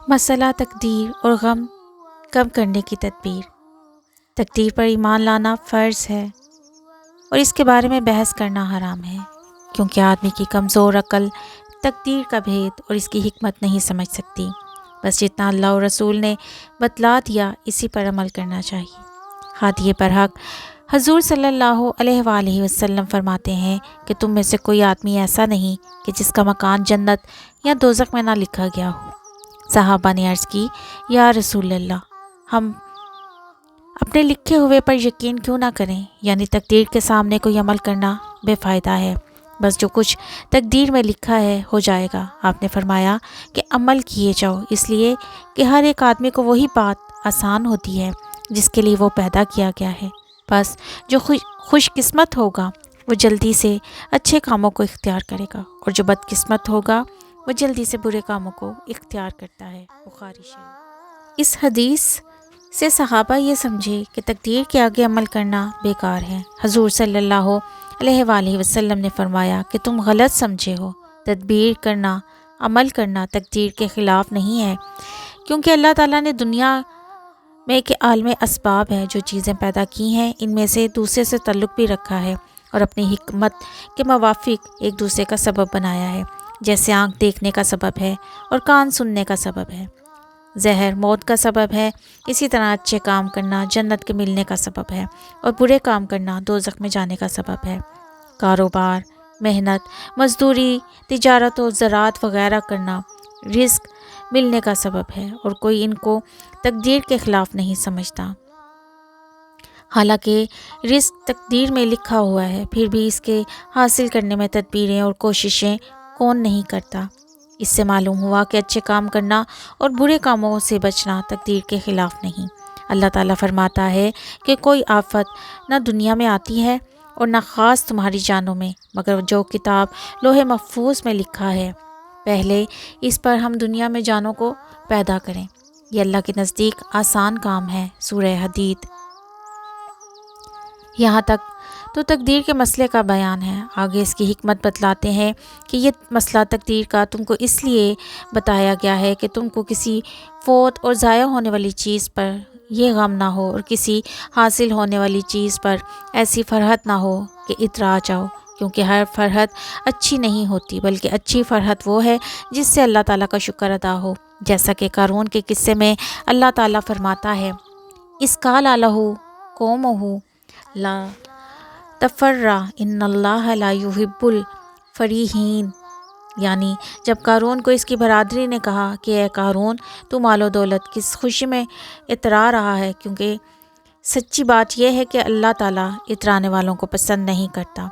مسئلہ تقدیر اور غم کم کرنے کی تدبیر۔ تقدیر پر ایمان لانا فرض ہے اور اس کے بارے میں بحث کرنا حرام ہے، کیونکہ آدمی کی کمزور عقل تقدیر کا بھید اور اس کی حکمت نہیں سمجھ سکتی۔ بس جتنا اللہ اور رسول نے بتلا دیا اسی پر عمل کرنا چاہیے۔ ہادی برحق حضور صلی اللہ علیہ وآلہ وسلم فرماتے ہیں کہ تم میں سے کوئی آدمی ایسا نہیں کہ جس کا مکان جنت یا دوزخ میں نہ لکھا گیا ہو۔ صحابہ نے عرض کی، یا رسول اللہ، ہم اپنے لکھے ہوئے پر یقین کیوں نہ کریں؟ یعنی تقدیر کے سامنے کوئی عمل کرنا بے فائدہ ہے، بس جو کچھ تقدیر میں لکھا ہے ہو جائے گا۔ آپ نے فرمایا کہ عمل کیے جاؤ، اس لیے کہ ہر ایک آدمی کو وہی بات آسان ہوتی ہے جس کے لیے وہ پیدا کیا گیا ہے۔ بس جو خوش قسمت ہوگا وہ جلدی سے اچھے کاموں کو اختیار کرے گا، اور جو بد قسمت ہوگا وہ جلدی سے برے کاموں کو اختیار کرتا ہے۔ بخاری شریف۔ اس حدیث سے صحابہ یہ سمجھے کہ تقدیر کے آگے عمل کرنا بیکار ہے۔ حضور صلی اللہ علیہ وآلہ وسلم نے فرمایا کہ تم غلط سمجھے ہو، تدبیر کرنا، عمل کرنا تقدیر کے خلاف نہیں ہے، کیونکہ اللہ تعالیٰ نے دنیا میں کہ عالم اسباب ہے، جو چیزیں پیدا کی ہیں ان میں سے دوسرے سے تعلق بھی رکھا ہے اور اپنی حکمت کے موافق ایک دوسرے کا سبب بنایا ہے۔ جیسے آنکھ دیکھنے کا سبب ہے اور کان سننے کا سبب ہے، زہر موت کا سبب ہے، اسی طرح اچھے کام کرنا جنت کے ملنے کا سبب ہے اور برے کام کرنا دوزخ میں جانے کا سبب ہے۔ کاروبار، محنت، مزدوری، تجارت و زراعت وغیرہ کرنا رزق ملنے کا سبب ہے، اور کوئی ان کو تقدیر کے خلاف نہیں سمجھتا۔ حالانکہ رزق تقدیر میں لکھا ہوا ہے، پھر بھی اس کے حاصل کرنے میں تدبیریں اور کوششیں کون نہیں کرتا۔ اس سے معلوم ہوا کہ اچھے کام کرنا اور برے کاموں سے بچنا تقدیر کے خلاف نہیں۔ اللہ تعالیٰ فرماتا ہے کہ کوئی آفت نہ دنیا میں آتی ہے اور نہ خاص تمہاری جانوں میں، مگر جو کتاب لوح محفوظ میں لکھا ہے، پہلے اس پر ہم دنیا میں جانوں کو پیدا کریں۔ یہ اللہ کے نزدیک آسان کام ہے۔ سورہ حدید۔ یہاں تک تو تقدیر کے مسئلے کا بیان ہے۔ آگے اس کی حکمت بتلاتے ہیں کہ یہ مسئلہ تقدیر کا تم کو اس لیے بتایا گیا ہے کہ تم کو کسی فوت اور ضائع ہونے والی چیز پر یہ غم نہ ہو، اور کسی حاصل ہونے والی چیز پر ایسی فرحت نہ ہو کہ اترا جاؤ، کیونکہ ہر فرحت اچھی نہیں ہوتی، بلکہ اچھی فرحت وہ ہے جس سے اللہ تعالیٰ کا شکر ادا ہو۔ جیسا کہ قارون کے قصے میں اللہ تعالیٰ فرماتا ہے، اِذْ قَالَ لَهُ قَوْمُهُ لَا تَفْرَحْ إِنَّ اللَّهَ لَا يُحِبُّ الْفَرِحِينَ، یعنی جب قارون کو اس کی برادری نے کہا کہ اے قارون، تو مال و دولت کس خوشی میں اترا رہا ہے، کیونکہ سچی بات یہ ہے کہ اللہ تعالیٰ اترانے والوں کو پسند نہیں کرتا۔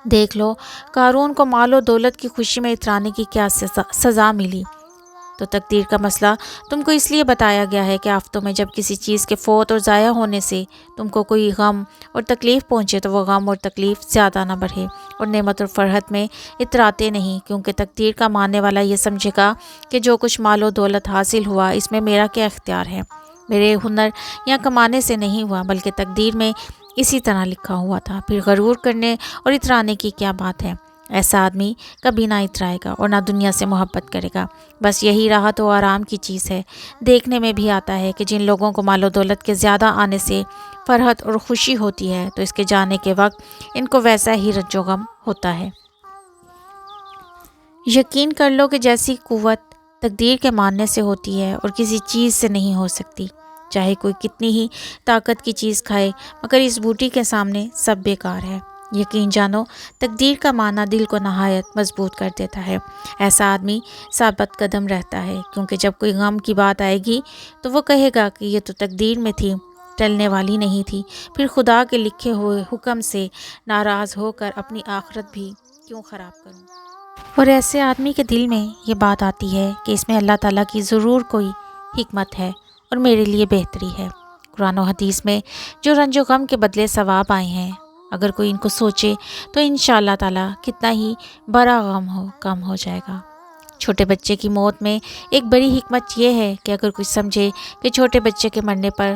دیکھ لو قارون کو مال و دولت کی خوشی میں اترانے کی کیا سزا ملی۔ تو تقدیر کا مسئلہ تم کو اس لیے بتایا گیا ہے کہ آفتوں میں جب کسی چیز کے فوت اور ضائع ہونے سے تم کو کوئی غم اور تکلیف پہنچے تو وہ غم اور تکلیف زیادہ نہ بڑھے، اور نعمت اور فرحت میں اتراتے نہیں، کیونکہ تقدیر کا ماننے والا یہ سمجھے گا کہ جو کچھ مال و دولت حاصل ہوا اس میں میرا کیا اختیار ہے، میرے ہنر یا کمانے سے نہیں ہوا، بلکہ تقدیر میں اسی طرح لکھا ہوا تھا۔ پھر غرور کرنے اور اترانے کی کیا بات ہے؟ ایسا آدمی کبھی نہ اترائے گا اور نہ دنیا سے محبت کرے گا۔ بس یہی راحت و آرام کی چیز ہے۔ دیکھنے میں بھی آتا ہے کہ جن لوگوں کو مال و دولت کے زیادہ آنے سے فرحت اور خوشی ہوتی ہے تو اس کے جانے کے وقت ان کو ویسا ہی رنج و غم ہوتا ہے۔ یقین کر لو کہ جیسی قوت تقدیر کے ماننے سے ہوتی ہے اور کسی چیز سے نہیں ہو سکتی، چاہے کوئی کتنی ہی طاقت کی چیز کھائے، مگر اس بوٹی کے سامنے سب بیکار ہے۔ یقین جانو تقدیر کا معنی دل کو نہایت مضبوط کر دیتا ہے۔ ایسا آدمی ثابت قدم رہتا ہے، کیونکہ جب کوئی غم کی بات آئے گی تو وہ کہے گا کہ یہ تو تقدیر میں تھی، ٹلنے والی نہیں تھی، پھر خدا کے لکھے ہوئے حکم سے ناراض ہو کر اپنی آخرت بھی کیوں خراب کروں۔ اور ایسے آدمی کے دل میں یہ بات آتی ہے کہ اس میں اللہ تعالیٰ کی ضرور کوئی حکمت ہے اور میرے لیے بہتری ہے۔ قرآن و حدیث میں جو رنج و غم کے بدلے ثواب آئے ہیں، اگر کوئی ان کو سوچے تو انشاءاللہ تعالیٰ کتنا ہی بڑا غم ہو کم ہو جائے گا۔ چھوٹے بچے کی موت میں ایک بڑی حکمت یہ ہے کہ اگر کوئی سمجھے کہ چھوٹے بچے کے مرنے پر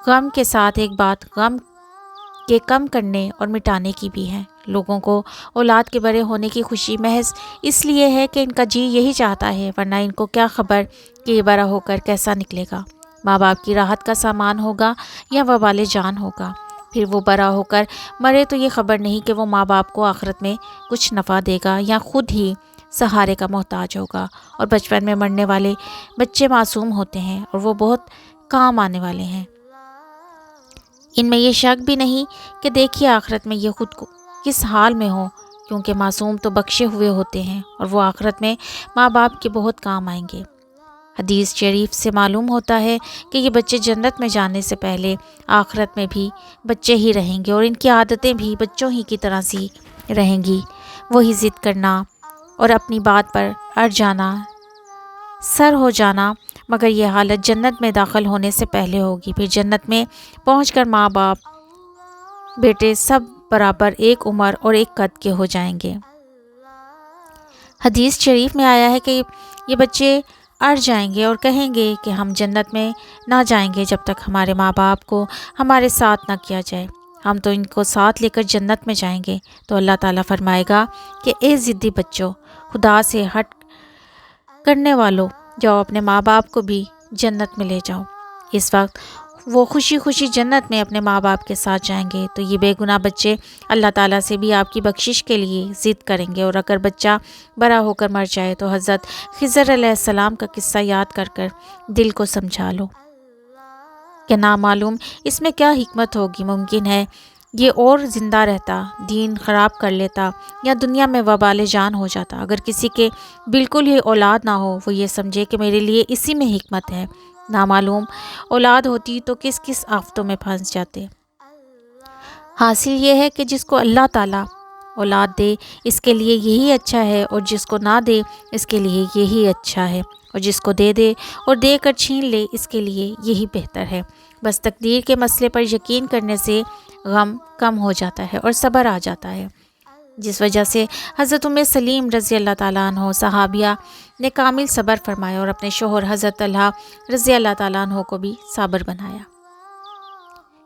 غم کے ساتھ ایک بات غم کے کم کرنے اور مٹانے کی بھی ہے۔ لوگوں کو اولاد کے بڑے ہونے کی خوشی محض اس لیے ہے کہ ان کا جی یہی چاہتا ہے، ورنہ ان کو کیا خبر کہ یہ بڑا ہو کر کیسا نکلے گا، ماں باپ کی راحت کا سامان ہوگا یا وبال جان ہوگا۔ پھر وہ بڑا ہو کر مرے تو یہ خبر نہیں کہ وہ ماں باپ کو آخرت میں کچھ نفع دے گا یا خود ہی سہارے کا محتاج ہوگا۔ اور بچپن میں مرنے والے بچے معصوم ہوتے ہیں اور وہ بہت کام آنے والے ہیں۔ ان میں یہ شک بھی نہیں کہ دیکھیے آخرت میں یہ خود کو کس حال میں ہو، کیونکہ معصوم تو بخشے ہوئے ہوتے ہیں اور وہ آخرت میں ماں باپ کے بہت کام آئیں گے۔ حدیث شریف سے معلوم ہوتا ہے کہ یہ بچے جنت میں جانے سے پہلے آخرت میں بھی بچے ہی رہیں گے اور ان کی عادتیں بھی بچوں ہی کی طرح سی رہیں گی، وہی ضد کرنا اور اپنی بات پر اڑ جانا، سر ہو جانا، مگر یہ حالت جنت میں داخل ہونے سے پہلے ہوگی۔ پھر جنت میں پہنچ کر ماں باپ بیٹے سب برابر ایک عمر اور ایک قد کے ہو جائیں گے۔ حدیث شریف میں آیا ہے کہ یہ بچے اڑ جائیں گے اور کہیں گے کہ ہم جنت میں نہ جائیں گے جب تک ہمارے ماں باپ کو ہمارے ساتھ نہ کیا جائے، ہم تو ان کو ساتھ لے کر جنت میں جائیں گے۔ تو اللہ تعالیٰ فرمائے گا کہ اے ضدی بچوں، خدا سے ہٹ کرنے والوں، جاؤ اپنے ماں باپ کو بھی جنت میں لے جاؤ۔ اس وقت وہ خوشی خوشی جنت میں اپنے ماں باپ کے ساتھ جائیں گے۔ تو یہ بے گناہ بچے اللہ تعالیٰ سے بھی آپ کی بخشش کے لیے ضد کریں گے، اور اگر بچہ بڑا ہو کر مر جائے تو حضرت خضر علیہ السلام کا قصہ یاد کر کر دل کو سمجھا لو کہ نامعلوم اس میں کیا حکمت ہوگی۔ ممکن ہے یہ اور زندہ رہتا، دین خراب کر لیتا یا دنیا میں وبال جان ہو جاتا۔ اگر کسی کے بالکل ہی اولاد نہ ہو، وہ یہ سمجھے کہ میرے لیے اسی میں حکمت ہے۔ نامعلوم اولاد ہوتی تو کس کس آفتوں میں پھنس جاتے۔ حاصل یہ ہے کہ جس کو اللہ تعالیٰ اولاد دے اس کے لیے یہی اچھا ہے، اور جس کو نہ دے اس کے لیے یہی اچھا ہے، اور جس کو دے دے اور دے کر چھین لے اس کے لیے یہی بہتر ہے۔ بس تقدیر کے مسئلے پر یقین کرنے سے غم کم ہو جاتا ہے اور صبر آ جاتا ہے، جس وجہ سے حضرت سلیم رضی اللہ تعالیٰ عنہ صحابیہ نے کامل صبر فرمایا اور اپنے شوہر حضرت طلحہ رضی اللہ تعالیٰ عنہ کو بھی صابر بنایا۔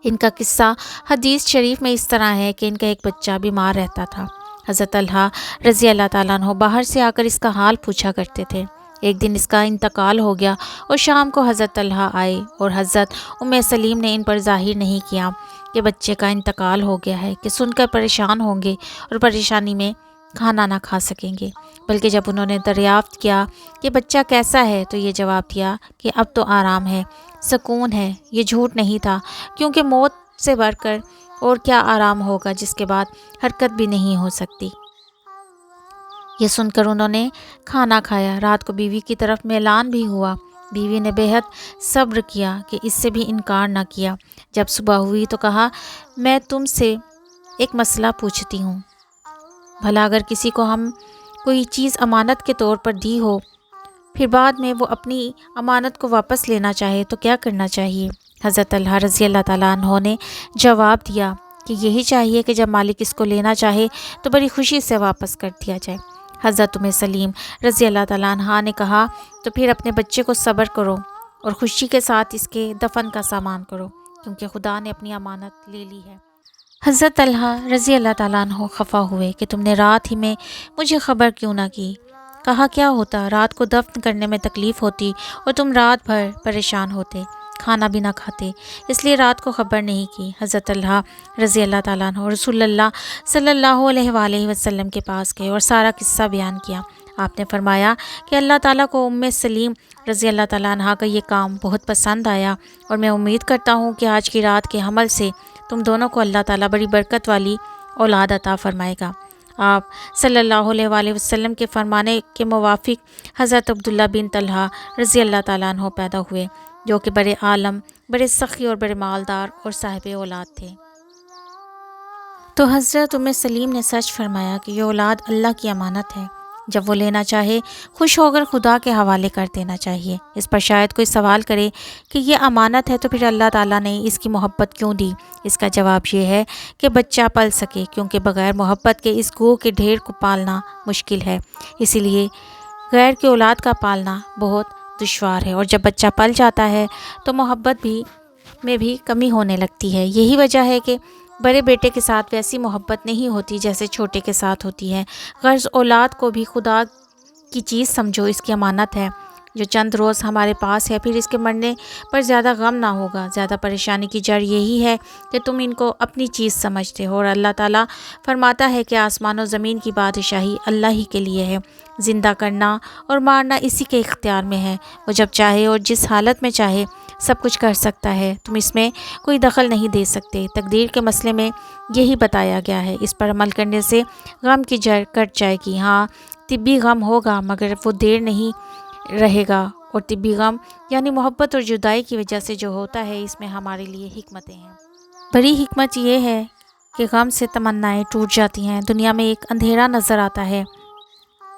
ان کا قصہ حدیث شریف میں اس طرح ہے کہ ان کا ایک بچہ بیمار رہتا تھا۔ حضرت طلحہ رضی اللہ تعالیٰ عنہ باہر سے آ کر اس کا حال پوچھا کرتے تھے۔ ایک دن اس کا انتقال ہو گیا اور شام کو حضرت طلحہ آئے اور حضرت سلیم نے ان پر ظاہر نہیں کیا کہ بچے کا انتقال ہو گیا ہے، کہ سن کر پریشان ہوں گے اور پریشانی میں کھانا نہ کھا سکیں گے، بلکہ جب انہوں نے دریافت کیا کہ بچہ کیسا ہے تو یہ جواب دیا کہ اب تو آرام ہے، سکون ہے۔ یہ جھوٹ نہیں تھا، کیونکہ موت سے بڑھ کر اور کیا آرام ہوگا جس کے بعد حرکت بھی نہیں ہو سکتی۔ یہ سن کر انہوں نے کھانا کھایا۔ رات کو بیوی کی طرف میلان بھی ہوا۔ بیوی نے بہت صبر کیا کہ اس سے بھی انکار نہ کیا۔ جب صبح ہوئی تو کہا، میں تم سے ایک مسئلہ پوچھتی ہوں، بھلا اگر کسی کو ہم کوئی چیز امانت کے طور پر دی ہو، پھر بعد میں وہ اپنی امانت کو واپس لینا چاہے تو کیا کرنا چاہیے؟ حضرت طلحہ رضی اللہ تعالیٰ عنہ نے جواب دیا کہ یہی چاہیے کہ جب مالک اس کو لینا چاہے تو بڑی خوشی سے واپس کر دیا جائے۔ حضرت سلیم رضی اللہ تعالیٰ عنہ نے کہا، تو پھر اپنے بچے کو صبر کرو اور خوشی کے ساتھ اس کے دفن کا سامان کرو، کیونکہ خدا نے اپنی امانت لے لی ہے۔ حضرت طلحہ رضی اللہ تعالیٰ عنہ خفا ہوئے کہ تم نے رات ہی میں مجھے خبر کیوں نہ کی؟ کہا، کیا ہوتا، رات کو دفن کرنے میں تکلیف ہوتی اور تم رات بھر پریشان ہوتے، کھانا بھی نہ کھاتے، اس لیے رات کو خبر نہیں کی۔ حضرت طلحہ رضی اللہ تعالیٰ عنہ رسول اللہ صلی اللہ علیہ وآلہ وسلم کے پاس گئے اور سارا قصہ بیان کیا۔ آپ نے فرمایا کہ اللہ تعالیٰ کو سلیم رضی اللہ تعالیٰ عنہ کا یہ کام بہت پسند آیا، اور میں امید کرتا ہوں کہ آج کی رات کے حمل سے تم دونوں کو اللہ تعالیٰ بڑی برکت والی اولاد عطا فرمائے گا۔ آپ صلی اللہ علیہ وآلہ وسلم کے فرمانے کے موافق حضرت عبداللہ بن طلحہ رضی اللہ تعالیٰ عنہ پیدا ہوئے، جو کہ بڑے عالم، بڑے سخی اور بڑے مالدار اور صاحب اولاد تھے۔ تو حضرت سلیم نے سچ فرمایا کہ یہ اولاد اللہ کی امانت ہے، جب وہ لینا چاہے خوش ہو کر خدا کے حوالے کر دینا چاہیے۔ اس پر شاید کوئی سوال کرے کہ یہ امانت ہے تو پھر اللہ تعالیٰ نے اس کی محبت کیوں دی؟ اس کا جواب یہ ہے کہ بچہ پل سکے، کیونکہ بغیر محبت کے اس گوہ کے ڈھیر کو پالنا مشکل ہے، اسی لیے غیر کی اولاد کا پالنا بہت دشوار ہے، اور جب بچہ پل جاتا ہے تو محبت میں بھی کمی ہونے لگتی ہے۔ یہی وجہ ہے کہ بڑے بیٹے کے ساتھ ویسی محبت نہیں ہوتی جیسے چھوٹے کے ساتھ ہوتی ہے۔ غرض اولاد کو بھی خدا کی چیز سمجھو، اس کی امانت ہے جو چند روز ہمارے پاس ہے، پھر اس کے مرنے پر زیادہ غم نہ ہوگا۔ زیادہ پریشانی کی جڑ یہی ہے کہ تم ان کو اپنی چیز سمجھتے ہو، اور اللہ تعالیٰ فرماتا ہے کہ آسمان و زمین کی بادشاہی اللہ ہی کے لیے ہے، زندہ کرنا اور مارنا اسی کے اختیار میں ہے، وہ جب چاہے اور جس حالت میں چاہے سب کچھ کر سکتا ہے، تم اس میں کوئی دخل نہیں دے سکتے۔ تقدیر کے مسئلے میں یہی بتایا گیا ہے، اس پر عمل کرنے سے غم کی جڑ کٹ جائے گی۔ ہاں، طبی غم ہوگا مگر وہ دیر نہیں رہے گا، اور طبی غم یعنی محبت اور جدائی کی وجہ سے جو ہوتا ہے، اس میں ہمارے لیے حکمتیں ہیں۔ بڑی حکمت یہ ہے کہ غم سے تمنائیں ٹوٹ جاتی ہیں، دنیا میں ایک اندھیرا نظر آتا ہے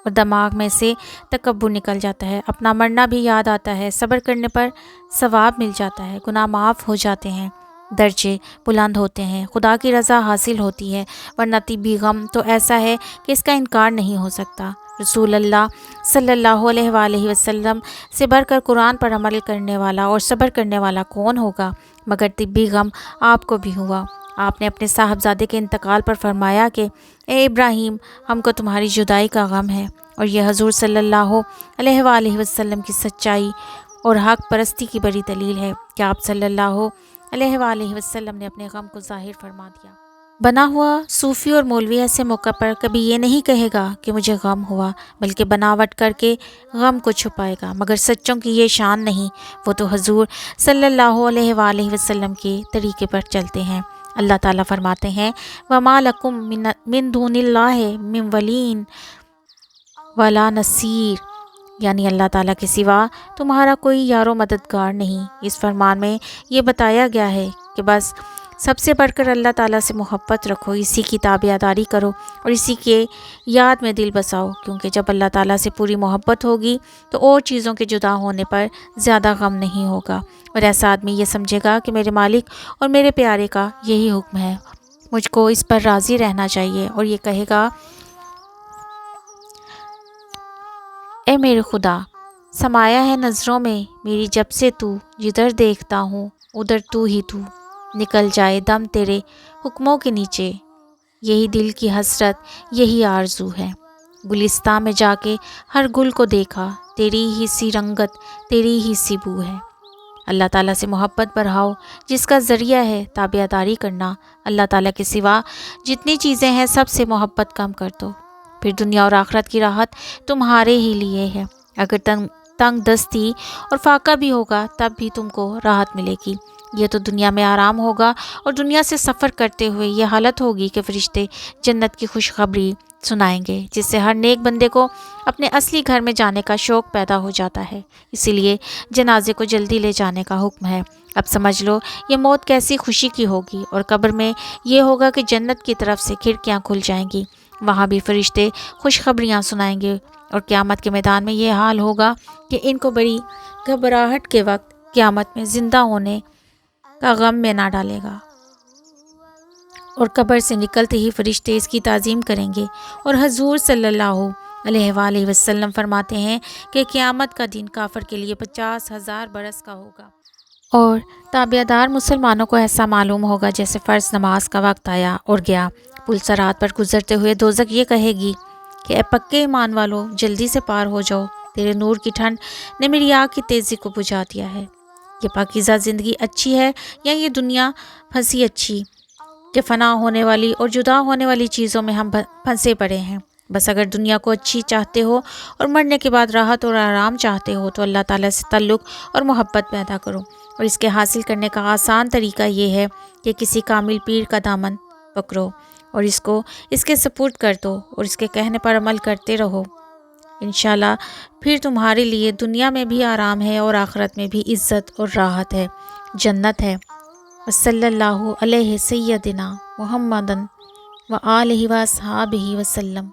اور دماغ میں سے تکبر نکل جاتا ہے، اپنا مرنا بھی یاد آتا ہے، صبر کرنے پر ثواب مل جاتا ہے، گناہ معاف ہو جاتے ہیں، درجے بلند ہوتے ہیں، خدا کی رضا حاصل ہوتی ہے، ورنہ طبی غم تو ایسا ہے کہ اس کا انکار نہیں ہو سکتا۔ رسول اللہ صلی اللہ علیہ وآلہ وسلم سے بڑھ کر قرآن پر عمل کرنے والا اور صبر کرنے والا کون ہوگا؟ مگر طبی غم آپ کو بھی ہوا۔ آپ نے اپنے صاحبزادے کے انتقال پر فرمایا کہ اے ابراہیم، ہم کو تمہاری جدائی کا غم ہے، اور یہ حضور صلی اللہ علیہ وآلہ وسلم کی سچائی اور حق پرستی کی بڑی دلیل ہے کہ آپ صلی اللہ علیہ وآلہ وسلم نے اپنے غم کو ظاہر فرما دیا۔ بنا ہوا صوفی اور مولوی ایسے موقع پر کبھی یہ نہیں کہے گا کہ مجھے غم ہوا، بلکہ بناوٹ کر کے غم کو چھپائے گا، مگر سچوں کی یہ شان نہیں، وہ تو حضور صلی اللہ علیہ وآلہ وسلم کے طریقے پر چلتے ہیں۔ اللہ تعالیٰ فرماتے ہیں وَمَا لَكُم مِّن دُونِ اللَّهِ مِّن وَلِيٍّ وَلَا نَصِيرٍ، یعنی اللہ تعالیٰ کے سوا تمہارا کوئی یار و مددگار نہیں۔ اس فرمان میں یہ بتایا گیا ہے کہ بس سب سے بڑھ کر اللہ تعالیٰ سے محبت رکھو، اسی کی تابعداری کرو اور اسی کے یاد میں دل بساؤ، کیونکہ جب اللہ تعالیٰ سے پوری محبت ہوگی تو اور چیزوں کے جدا ہونے پر زیادہ غم نہیں ہوگا، اور ایسا آدمی یہ سمجھے گا کہ میرے مالک اور میرے پیارے کا یہی حکم ہے، مجھ کو اس پر راضی رہنا چاہیے، اور یہ کہے گا اے میرے خدا، سمایا ہے نظروں میں میری جب سے تو، جدھر دیکھتا ہوں ادھر تو ہی تو، نکل جائے دم تیرے حکموں کے نیچے، یہی دل کی حسرت یہی آرزو ہے۔ گلستان میں جا کے ہر گل کو دیکھا، تیری ہی سی رنگت تیری ہی سی بو ہے۔ اللہ تعالیٰ سے محبت بڑھاؤ، جس کا ذریعہ ہے تابعداری کرنا۔ اللہ تعالیٰ کے سوا جتنی چیزیں ہیں سب سے محبت کم کر دو، پھر دنیا اور آخرت کی راحت تمہارے ہی لیے ہے۔ اگر تنگ دستی اور فاقہ بھی ہوگا تب بھی تم کو راحت ملے گی، یہ تو دنیا میں آرام ہوگا، اور دنیا سے سفر کرتے ہوئے یہ حالت ہوگی کہ فرشتے جنت کی خوشخبری سنائیں گے، جس سے ہر نیک بندے کو اپنے اصلی گھر میں جانے کا شوق پیدا ہو جاتا ہے، اسی لیے جنازے کو جلدی لے جانے کا حکم ہے۔ اب سمجھ لو یہ موت کیسی خوشی کی ہوگی، اور قبر میں یہ ہوگا کہ جنت کی طرف سے کھڑکیاں کھل جائیں گی، وہاں بھی فرشتے خوشخبریاں سنائیں گے، اور قیامت کے میدان میں یہ حال ہوگا کہ ان کو بڑی گھبراہٹ کے وقت قیامت میں زندہ ہونے کا غم میں نہ ڈالے گا، اور قبر سے نکلتے ہی فرشتے اس کی تعظیم کریں گے۔ اور حضور صلی اللہ علیہ وآلہ وسلم فرماتے ہیں کہ قیامت کا دن کافر کے لیے 50,000 برس کا ہوگا، اور تابعدار مسلمانوں کو ایسا معلوم ہوگا جیسے فرض نماز کا وقت آیا اور گیا۔ پل صراط پر گزرتے ہوئے دوزخ یہ کہے گی کہ اے پکے ایمان والو، جلدی سے پار ہو جاؤ، تیرے نور کی ٹھنڈ نے میری آگ کی تیزی کو بجھا دیا ہے۔ یہ پاکیزہ زندگی اچھی ہے یا یہ دنیا پھنسی اچھی کہ فنا ہونے والی اور جدا ہونے والی چیزوں میں ہم پھنسے پڑے ہیں۔ بس اگر دنیا کو اچھی چاہتے ہو اور مرنے کے بعد راحت اور آرام چاہتے ہو تو اللہ تعالیٰ سے تعلق اور محبت پیدا کرو، اور اس کے حاصل کرنے کا آسان طریقہ یہ ہے کہ کسی کامل پیر کا دامن پکڑو اور اس کے سپرد کر دو، اور اس کے کہنے پر عمل کرتے رہو۔ انشاءاللہ پھر تمہارے لیے دنیا میں بھی آرام ہے اور آخرت میں بھی عزت اور راحت ہے، جنت ہے۔ صلی اللہ علیہ سیدنا محمد و آلہ و اصحابہ وسلم۔